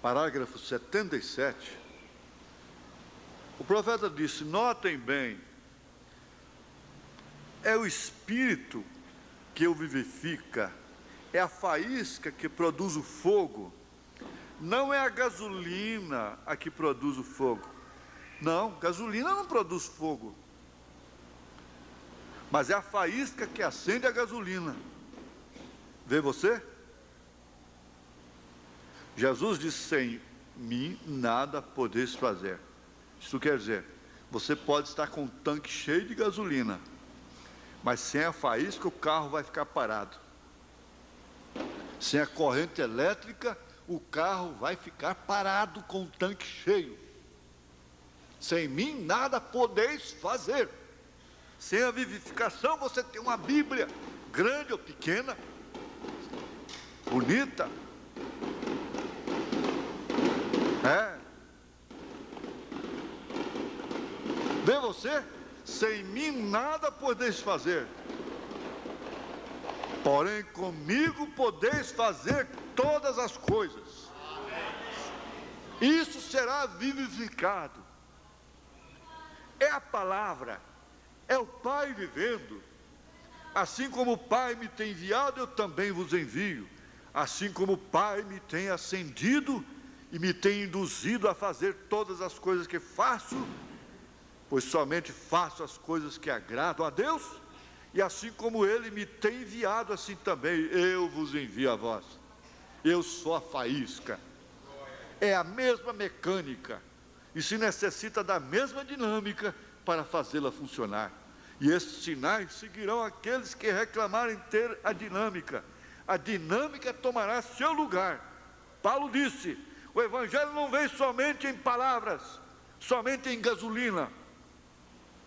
parágrafo 77, o profeta disse: notem bem, é o Espírito que o vivifica, é a faísca que produz o fogo, não é a gasolina a que produz o fogo. Não, gasolina não produz fogo, mas é a faísca que acende a gasolina. Vê você? Jesus disse: sem mim nada podeis fazer. Isso quer dizer, você pode estar com um tanque cheio de gasolina, mas sem a faísca o carro vai ficar parado. Sem a corrente elétrica o carro vai ficar parado com o tanque cheio. Sem mim nada podeis fazer. Sem a vivificação você tem uma Bíblia, grande ou pequena, bonita. Vê você? Sem mim nada podeis fazer. Porém comigo podeis fazer todas as coisas. Isso será vivificado. É a palavra, é o Pai vivendo. Assim como o Pai me tem enviado, eu também vos envio. Assim como o Pai me tem acendido e me tem induzido a fazer todas as coisas que faço, pois somente faço as coisas que agradam a Deus, e assim como Ele me tem enviado, assim também eu vos envio a vós. Eu sou a faísca, é a mesma mecânica, e se necessita da mesma dinâmica para fazê-la funcionar. E esses sinais seguirão aqueles que reclamarem ter a dinâmica. A dinâmica tomará seu lugar. Paulo disse: o Evangelho não vem somente em palavras, somente em gasolina,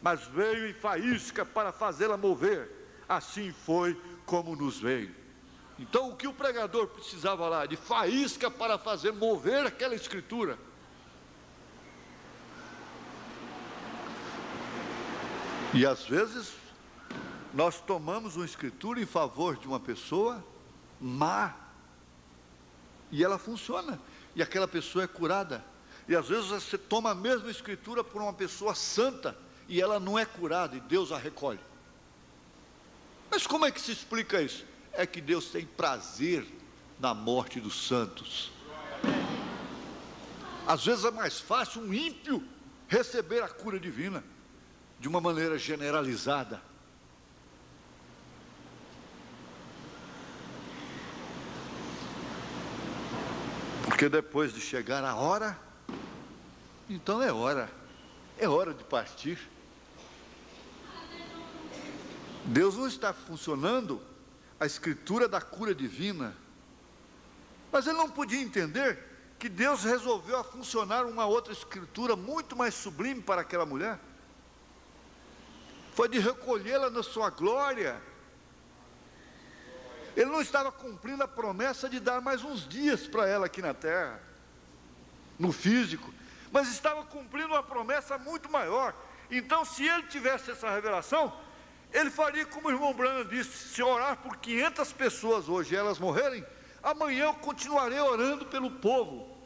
mas veio em faísca para fazê-la mover. Assim foi como nos veio. Então o que o pregador precisava lá? De faísca para fazer mover aquela escritura. E às vezes nós tomamos uma escritura em favor de uma pessoa má, e ela funciona, e aquela pessoa é curada. E às vezes você toma a mesma escritura por uma pessoa santa, e ela não é curada, e Deus a recolhe. Mas como é que se explica isso? É que Deus tem prazer na morte dos santos. Às vezes é mais fácil um ímpio receber a cura divina de uma maneira generalizada. Porque depois de chegar a hora, então é hora de partir. Deus não está funcionando a escritura da cura divina, mas ele não podia entender que Deus resolveu funcionar uma outra escritura muito mais sublime para aquela mulher. Foi de recolhê-la na sua glória. Ele não estava cumprindo a promessa de dar mais uns dias para ela aqui na terra, no físico, mas estava cumprindo uma promessa muito maior. Então, se ele tivesse essa revelação, ele faria como o irmão Branham disse: se orar por 500 pessoas hoje e elas morrerem, amanhã eu continuarei orando pelo povo,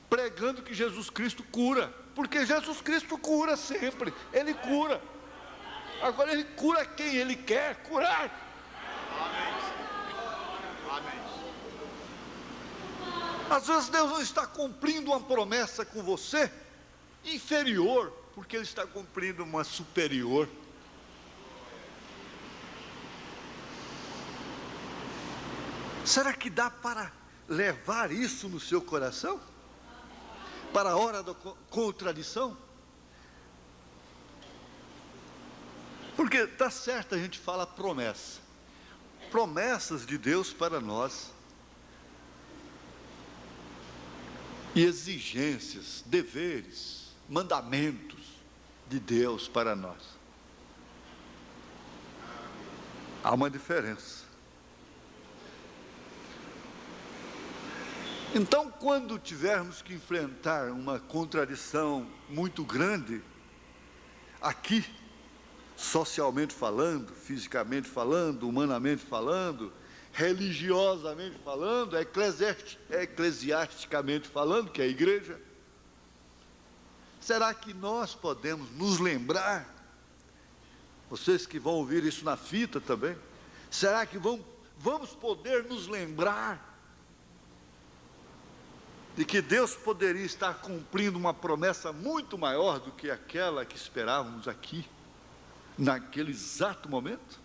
pregando que Jesus Cristo cura, porque Jesus Cristo cura sempre, Ele cura. Agora Ele cura quem Ele quer curar. Amém. Amém. Às vezes Deus não está cumprindo uma promessa com você inferior, porque Ele está cumprindo uma superior. Será que dá para levar isso no seu coração? Para a hora da contradição? Porque está certo, a gente fala promessa. Promessas de Deus para nós. E exigências, deveres, mandamentos de Deus para nós. Há uma diferença. Então, quando tivermos que enfrentar uma contradição muito grande, aqui, socialmente falando, fisicamente falando, humanamente falando, religiosamente falando, eclesiasticamente falando, que é a igreja, será que nós podemos nos lembrar, vocês que vão ouvir isso na fita também, será que vamos poder nos lembrar de que Deus poderia estar cumprindo uma promessa muito maior do que aquela que esperávamos aqui, naquele exato momento?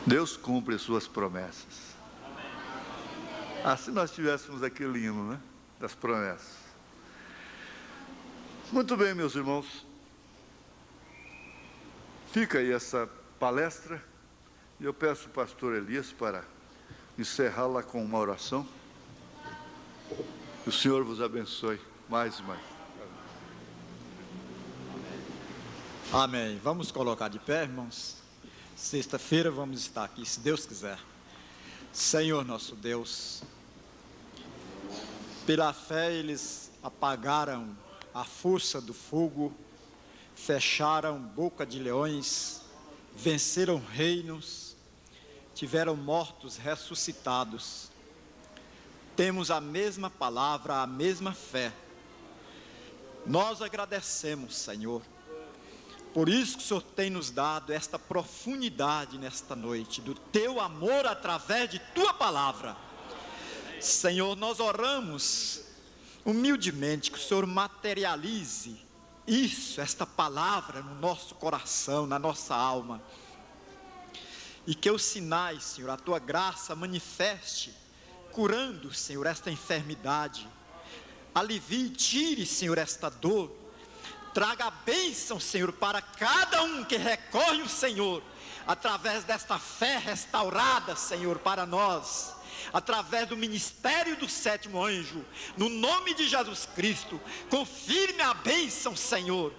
Deus cumpre as suas promessas. Se nós tivéssemos aquele hino, né, das promessas. Muito bem, meus irmãos. Fica aí essa palestra. E eu peço ao pastor Elias para encerrá-la com uma oração. Que o Senhor vos abençoe mais e mais. Amém. Vamos colocar de pé, irmãos. Sexta-feira vamos estar aqui, se Deus quiser. Senhor nosso Deus, pela fé eles apagaram a força do fogo, fecharam boca de leões, venceram reinos, tiveram mortos ressuscitados. Temos a mesma palavra, a mesma fé. Nós agradecemos, Senhor. Por isso que o Senhor tem nos dado esta profundidade nesta noite, do teu amor através de tua palavra. Senhor, nós oramos humildemente que o Senhor materialize isso, esta palavra no nosso coração, na nossa alma. E que os sinais, Senhor, a tua graça manifeste, curando, Senhor, esta enfermidade. Alivie, tire, Senhor, esta dor. Traga a bênção, Senhor, para cada um que recorre ao Senhor, através desta fé restaurada, Senhor, para nós, através do ministério do sétimo anjo, no nome de Jesus Cristo. Confirme a bênção, Senhor,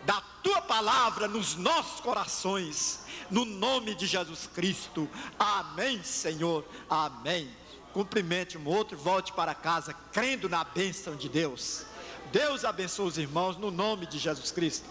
da tua palavra nos nossos corações, no nome de Jesus Cristo. Amém, Senhor, amém. Cumprimente um outro, volte para casa crendo na bênção de Deus. Deus abençoe os irmãos no nome de Jesus Cristo.